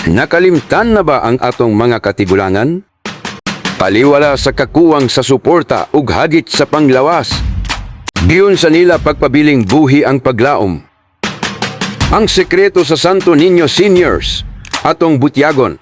Nakalimtan na ba ang atong mga katigulangan? Paliwala sa kakuwang sa suporta ug hagit sa panglawas. Diyon sa nila pagpabiling buhi ang paglaom. Ang sekreto sa Santo Niño Seniors, atong butyagon.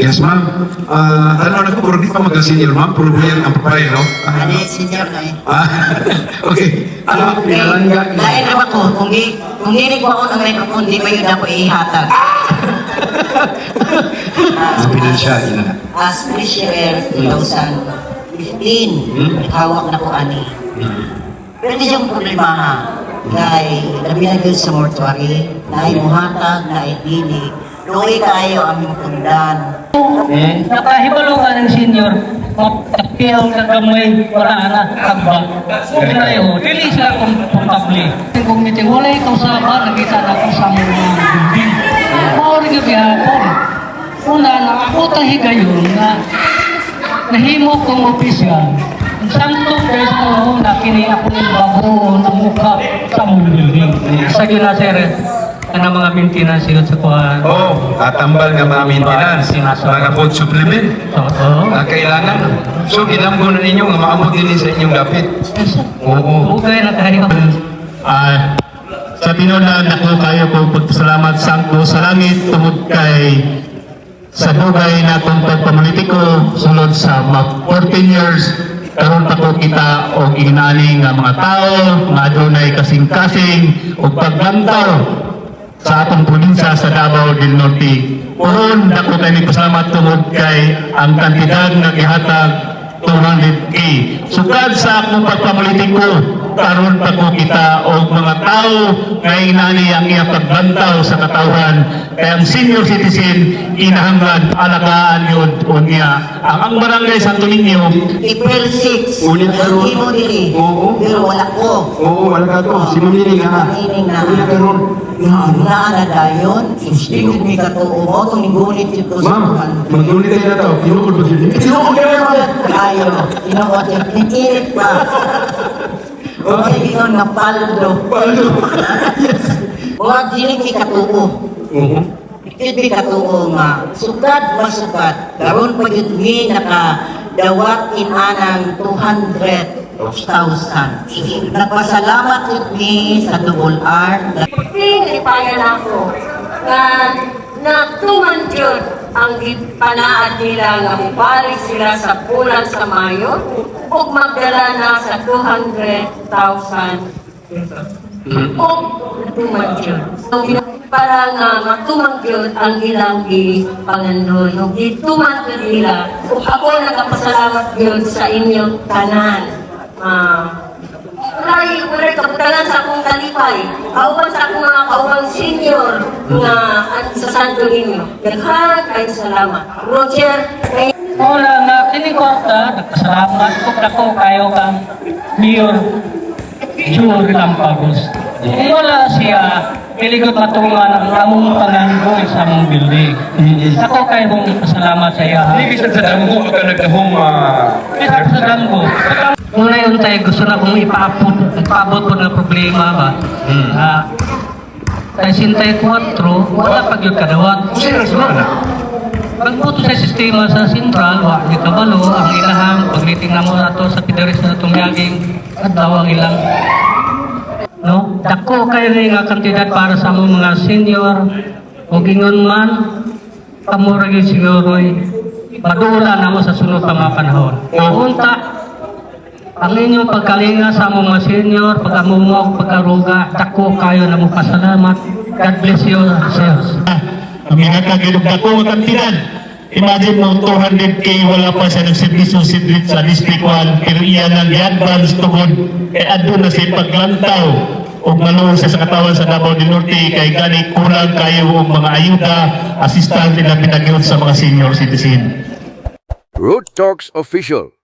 Yes, ma'am. Ano na po, puro di pa mag-senior, ma'am. Puro buyan ang papay, no? Ano yung senior na eh? Okay. Ano, pinalangga? Lain naman ko, kung hindi ko ako ng microphone, di ba yun ako ihatag? Pinansyal na. As this year, 2015, hawak na ko ani. Pero di yung problema ha. Kay, labi na yun sa mortuary, na imuhatag, na ibili. Luwi kayo aming tundan. Nakahibalo ka ng senior, mapakil ka gamay, wala na, kagba. Pero dili sila komportable. Kung mitiwalay ikaw sa ba, nakita na ko sa mga building. Maori ka bihapon. Una, nakakuta higayon na nahimo kong opisyal. Ang santo beses mo na kini ako ng bago ng mukha sa mga building. Sa ginasir, ano mga maintenance yun sa kuha? Oh, tatambal nga mga maintenance, mga food supplement. Kailangan. So, ginamgo na ninyo nga maamot din sa inyong dapit. Oo. Ugay na tayo. Sa tinunan, ako kayo po pagpasalamat sangko sa langit tungod kay sa dugay na itong pagpamunitiko sulod sa 14 years karon pa ko kita o ginani nga mga tao nga adunay kasing-kasing o paglantaw sa atong probinsya sa Davao del Norte. Puron, dako tayo pasalamat tungod kay ang kantidad na gihatag 200K. Sukad sa akong pagpapolitiko, karon pa ko kita o mga tao nga inani ang iya pagbantaw sa katawhan. Kaya ang senior citizen, inahangad, alagaan yun o niya. Ang barangay Santo Niño, April 6, Ulit karon. hindi mo dili. Oo. Pero wala ko. Oo, wala ka to. Si Mamiling ha. Mamiling na. Wala ka ron. Naan na dayon, instigid mi katuo mo, itong ngunit ito sa Ma'am, mga. mag-unit tayo na to. Kinukul ba dito? Kinukul ka na, ma'am. Ayaw, inuot yung pinikilit pa. Okay, yun nga paldo. Huwag dili mi katuo. Ikit mi katuo nga, sukad masukad. Karon pa yun mi nakadawat inanang 200,000. Nagpasalamat yun mi sa Double R. Ipayan ako na tumanjod ang gipanaad nila nga mubalik sila sa bulan sa Mayo ug magdala na sa 200,000 ug tumanjod. Para nga matumanjod ang ilang pangandon ug itumanjod nila ug ako nagapasalamat yun sa inyong tanan. Walay kaputanan sa akong kalipay. Kauban sa akong mga kauban senior na sa Santo Niño. Daghan kayo salamat. Roger, Wala na, kinikwarta, nagpasalamat ko ako kayo kang Mayor Jure Lampagos. Kung wala siya, piligot matungan ang among pananggoy sa among building. Ako kayo mong pasalamat sa iya. Hindi bisan sa damo ka nagkahong Kaya sa damgo. Muna yun tayo, gusto na kong ipaabot ko ng problema ba? Kaya sintay 4, wala pag yung kadawat. Serious na. Pagputo sa sistema sa sentral, wala ni kabalo, ang ilahang, pagliting na mo na to sa pidaris na itong yaging, at daw ang ilang. No? Dako kayo na yung kantidad para sa mga senior, o gingon man, kamuragin siguro madula na mo sa sunod pa mga panahon. Unta, ang inyong pagkalinga sa mga senior, pagkamumok, pagkaruga, dako kayo na mo pasalamat. God bless you, sirs. ang ginagagilog na ko kantidad. Imagine mo 200K wala pa siya ng servisyo sa District 1 pero iyan ang i-advance tungod kay adun na siya paglantaw ug maluwas siya sa katawan sa Davao del Norte kay gani kulang kayo og mga ayuda, assistance nila pinagyod sa mga senior citizen. Road Talks Official.